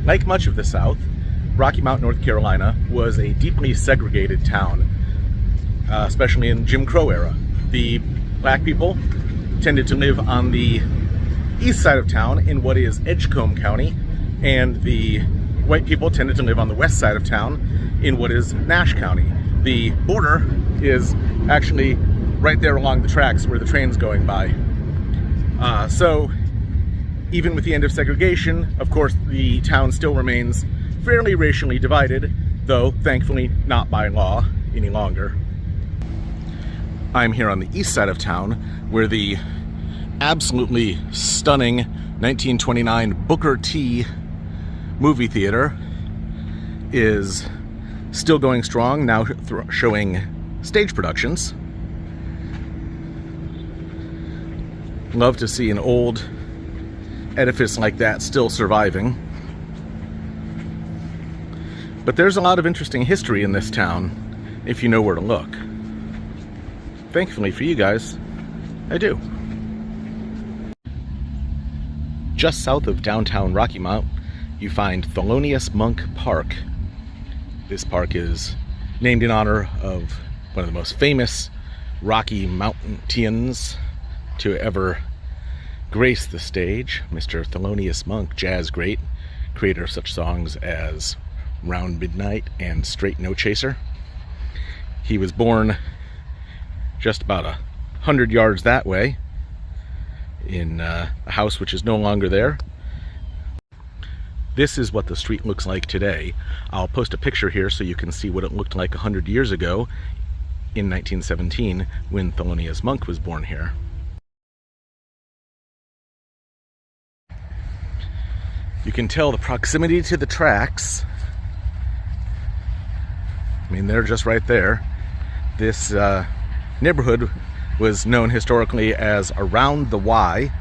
Like much of the South, Rocky Mount, North Carolina was a deeply segregated town, especially in Jim Crow era. The black people tended to live on the east side of town in what is Edgecombe County, and the white people tended to live on the west side of town in what is Nash County. The border is actually right there along the tracks where the train's going by. So even with the end of segregation, of course, the town still remains fairly racially divided, though thankfully not by law any longer. I'm here on the east side of town, where the absolutely stunning 1929 Booker T movie theater is still going strong, now showing stage productions. Love to see an old edifice like that still surviving. But there's a lot of interesting history in this town if you know where to look. Thankfully for you guys, I do. Just south of downtown Rocky Mount, you find Thelonious Monk Park. This park is named in honor of one of the most famous Rocky Mountainians to ever grace the stage, Mr. Thelonious Monk, jazz great, creator of such songs as Round Midnight and Straight No Chaser. He was born just about 100 yards that way in a house which is no longer there. This is what the street looks like today. I'll post a picture here so you can see what it looked like 100 years ago in 1917 when Thelonious Monk was born here. You can tell the proximity to the tracks. I mean, they're just right there. This neighborhood was known historically as Around the Y,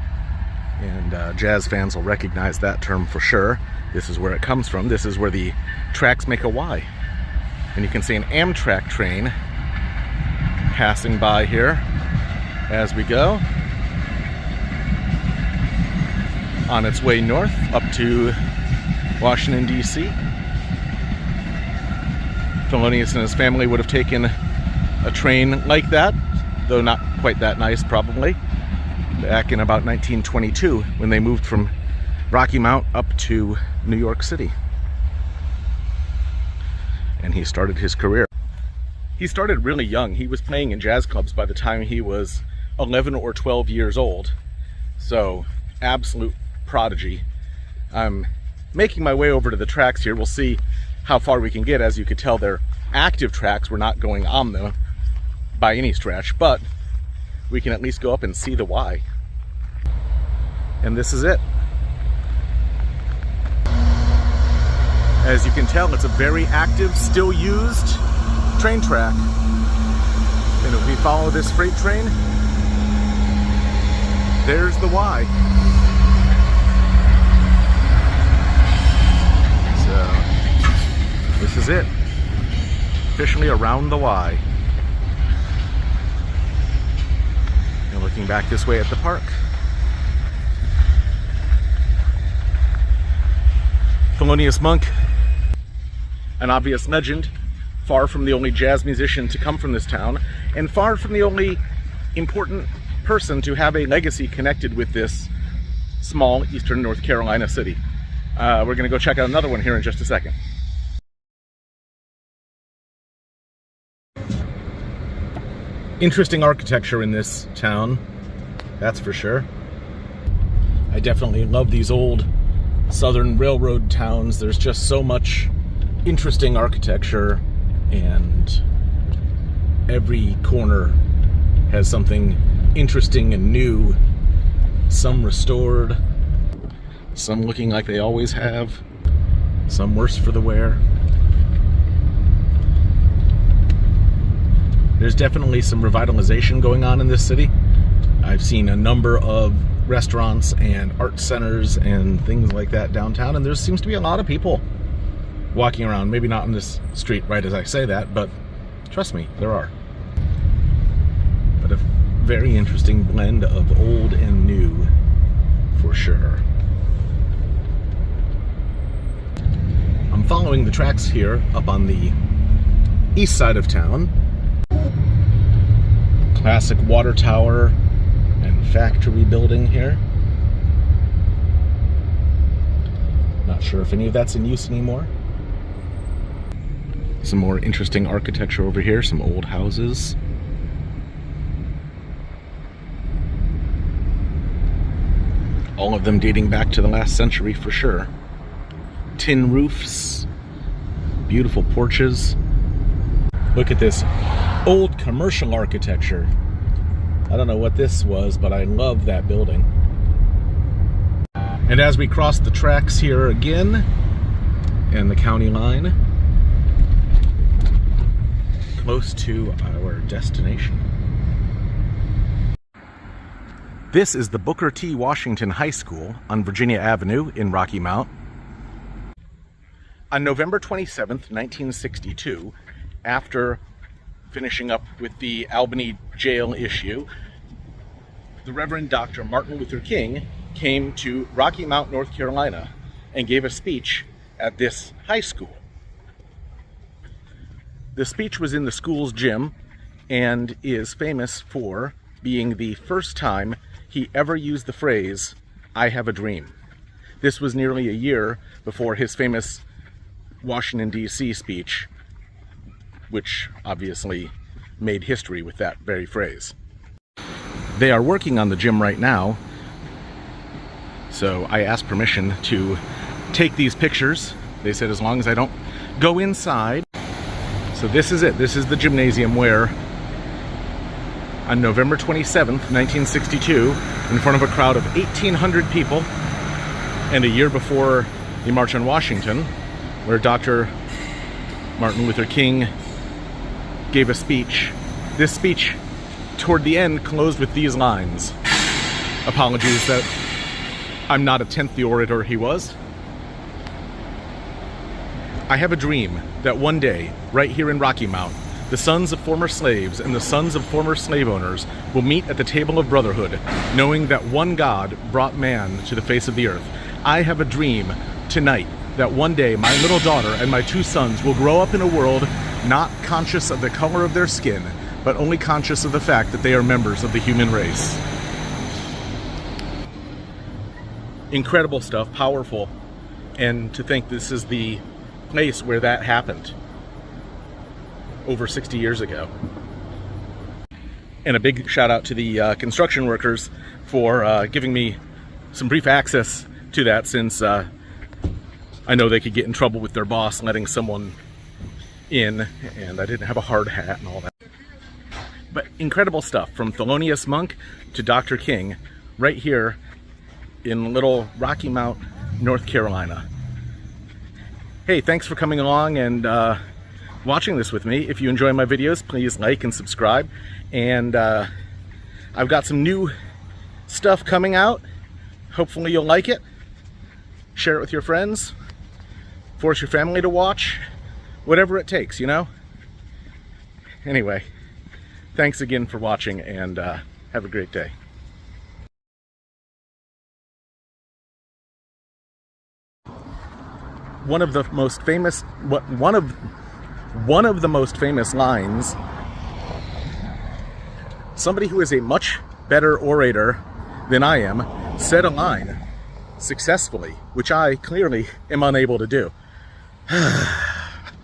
and jazz fans will recognize that term for sure. This is where it comes from. This is where the tracks make a Y. And you can see an Amtrak train passing by here as we go, on its way north up to Washington, D.C. Thelonious and his family would have taken a train like that, though not quite that nice probably, back in about 1922 when they moved from Rocky Mount up to New York City. And he started his career. He started really young. He was playing in jazz clubs by the time he was 11 or 12 years old. So, absolute prodigy. I'm making my way over to the tracks here. We'll see how far we can get. As you could tell, they're active tracks. We're not going on them by any stretch, but we can at least go up and see the Y. And this is it. As you can tell, it's a very active, still used train track. And if we follow this freight train, there's the Y. So, this is it. Officially around the Y. And looking back this way at the park. Thelonious Monk, an obvious legend, far from the only jazz musician to come from this town, and far from the only important person to have a legacy connected with this small eastern North Carolina city. We're going to go check out another one here in just a second. Interesting architecture in this town, that's for sure. I definitely love these old Southern railroad towns. There's just so much interesting architecture, and every corner has something interesting and new. Some restored, some looking like they always have, some worse for the wear. There's definitely some revitalization going on in this city. I've seen a number of restaurants and art centers and things like that downtown, and there seems to be a lot of people walking around. Maybe not on this street right as I say that, but trust me, there are. But a very interesting blend of old and new, for sure. I'm following the tracks here up on the east side of town. Classic water tower and factory building here. Not sure if any of that's in use anymore. Some more interesting architecture over here, some old houses. All of them dating back to the last century for sure. Tin roofs, beautiful porches. Look at this old commercial architecture. I don't know what this was, but I love that building. And as we cross the tracks here again, and the county line, close to our destination. This is the Booker T. Washington High School on Virginia Avenue in Rocky Mount. On November 27th, 1962, after finishing up with the Albany jail issue, the Reverend Dr. Martin Luther King came to Rocky Mount, North Carolina, and gave a speech at this high school. The speech was in the school's gym and is famous for being the first time he ever used the phrase, "I have a dream." This was nearly a year before his famous Washington, D.C. speech, which obviously made history with that very phrase. They are working on the gym right now, so I asked permission to take these pictures. They said as long as I don't go inside. So this is it. This is the gymnasium where on November 27th, 1962, in front of a crowd of 1,800 people, and a year before the March on Washington, where Dr. Martin Luther King gave a speech. This speech, toward the end, closed with these lines. Apologies that I'm not a tenth the orator he was. "I have a dream that one day, right here in Rocky Mount, the sons of former slaves and the sons of former slave owners will meet at the table of brotherhood, knowing that one God brought man to the face of the earth. I have a dream tonight that one day my little daughter and my two sons will grow up in a world not conscious of the color of their skin, but only conscious of the fact that they are members of the human race." Incredible stuff, powerful, and to think this is the place where that happened over 60 years ago. And a big shout out to the construction workers for giving me some brief access to that, since I know they could get in trouble with their boss letting someone in, and I didn't have a hard hat and all that. But incredible stuff, from Thelonious Monk to Dr. King, right here in little Rocky Mount, North Carolina. Hey, thanks for coming along and watching this with me. If you enjoy my videos, please like and subscribe. And I've got some new stuff coming out. Hopefully you'll like it. Share it with your friends. Force your family to watch. Whatever it takes, you know? Anyway, thanks again for watching, and have a great day. One of the most famous lines, somebody who is a much better orator than I am said a line successfully, which I clearly am unable to do.